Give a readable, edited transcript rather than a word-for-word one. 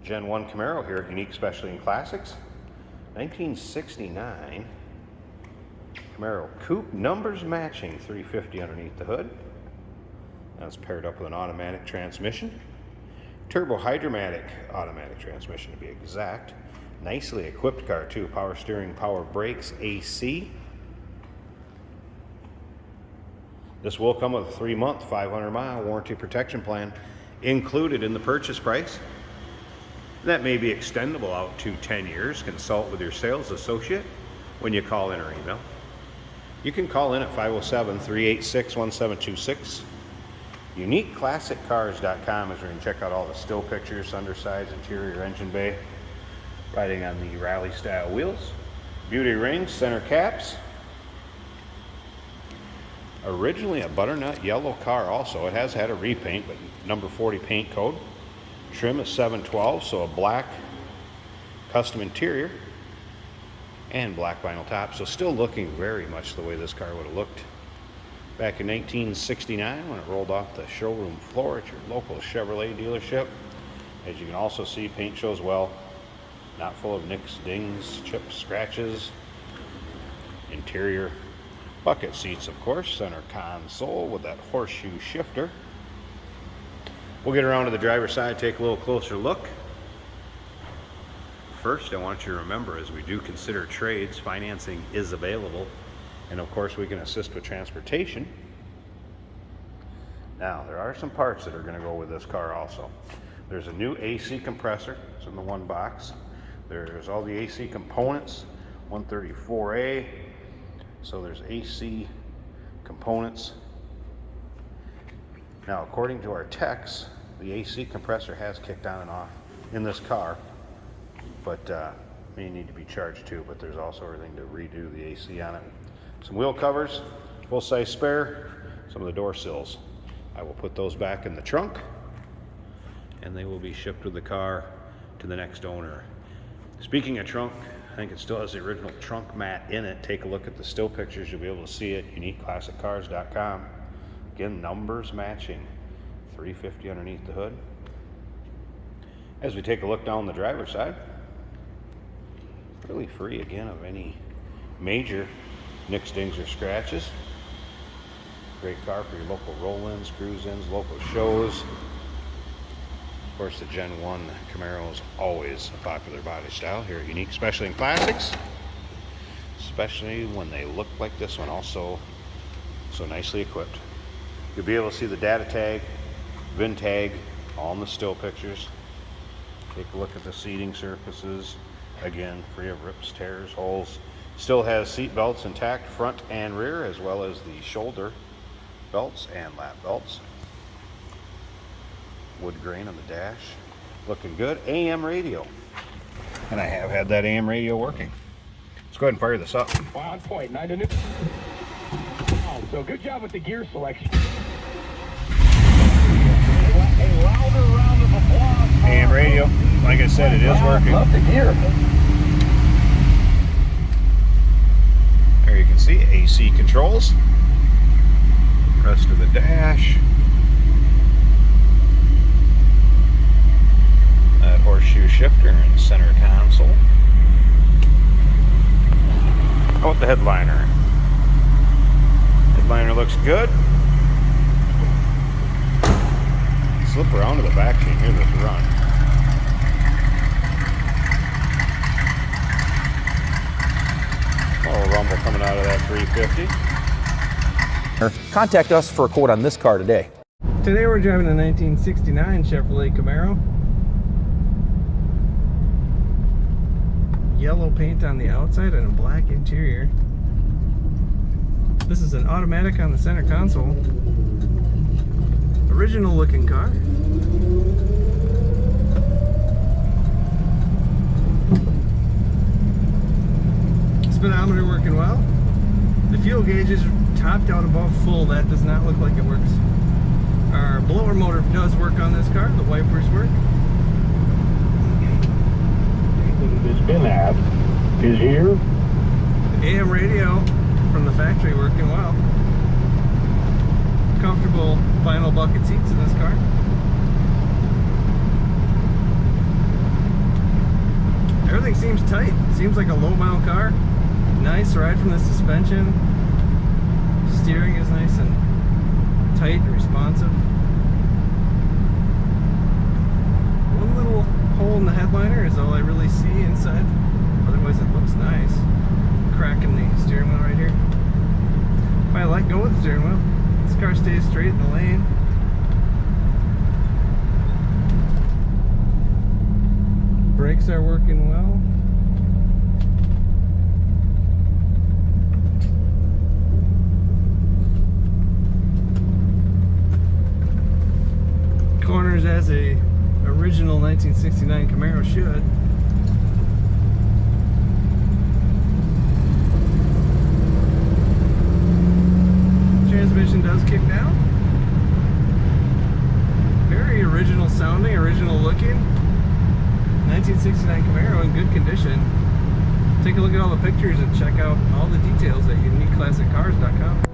Gen 1 Camaro here at Unique Specialty and Classics. 1969 Camaro Coupe, numbers matching, 350 underneath the hood. That's paired up with an automatic transmission. Turbo hydromatic automatic transmission to be exact. Nicely equipped car too. Power steering, power brakes, AC. This will come with a 3-month, 500-mile warranty protection plan included in the purchase price. That may be extendable out to 10 years. Consult with your sales associate when you call in or email. You can call in at 507-386-1726. UniqueClassicCars.com is where you can check out all the still pictures, undersides, interior, engine bay, riding on the rally style wheels. Beauty rings, center caps. Originally a butternut yellow car also. It has had a repaint, but number 40 paint code. Trim is 712, so a black custom interior and black vinyl top. So still looking very much the way this car would have looked back in 1969 when it rolled off the showroom floor at your local Chevrolet dealership. As you can also see, paint shows well. Not full of nicks, dings, chips, scratches. Interior bucket seats, of course. Center console with that horseshoe shifter. We'll get around to the driver's side, take a little closer look. First, I want you to remember, as we do consider trades, financing is available. And of course, we can assist with transportation. Now, there are some parts that are going to go with this car also. There's a new AC compressor. It's in the one box. There's all the AC components, 134A. So there's AC components. Now, according to our techs, the AC compressor has kicked on and off in this car, but may need to be charged too. But there's also everything to redo the AC on it. Some wheel covers, full-size spare, some of the door sills. I will put those back in the trunk, and they will be shipped with the car to the next owner. Speaking of trunk, I think it still has the original trunk mat in it. Take a look at the still pictures. You'll be able to see it. UniqueClassicCars.com. Again, numbers matching. 350 underneath the hood. As we take a look down the driver's side, really free again of any major nicks, dings, or scratches. Great car for your local roll-ins, cruise-ins, local shows. Of course, the Gen 1 Camaro is always a popular body style here at Unique Specialty and Classics, especially when they look like this one, also so nicely equipped. You'll be able to see the data tag, VIN tag, all in the still pictures. Take a look at the seating surfaces. Again, free of rips, tears, holes. Still has seat belts intact, front and rear, as well as the shoulder belts and lap belts. Wood grain on the dash, looking good. AM radio, and I have had that AM radio working. Let's go ahead and fire this up. On point, 9 to noon. So good job with the gear selection. A louder round of applause. AM radio, like I said, it is working. Love the gear. There you can see AC controls. Rest of the dash. That horseshoe shifter and center console. How about the headliner? Headliner looks good. Slip around to the back so you can hear this run. A little rumble coming out of that 350. Contact us for a quote on this car today. Today we're driving a 1969 Chevrolet Camaro. Yellow paint on the outside and a black interior. This is an automatic on the center console. Original looking car. Speedometer working well. The fuel gauge is topped out above full. That does not look like it works. Our blower motor does work on this car. The wipers work. This bin app is here. The AM radio from the factory working well. Comfortable vinyl bucket seats in this car. everything seems tight. Seems like a low mile car. Nice ride from the suspension. Steering is nice and tight and responsive. One little hole in the headliner is all I really see inside. Otherwise it looks nice. Crack in the steering wheel right here. If I let go of the steering wheel, this car stays straight in the lane. Brakes are working well. Corners as a original 1969 Camaro should. Transmission does kick down. Very original sounding, original looking. 1969 Camaro in good condition. Take a look at all the pictures and check out all the details at uniqueclassiccars.com.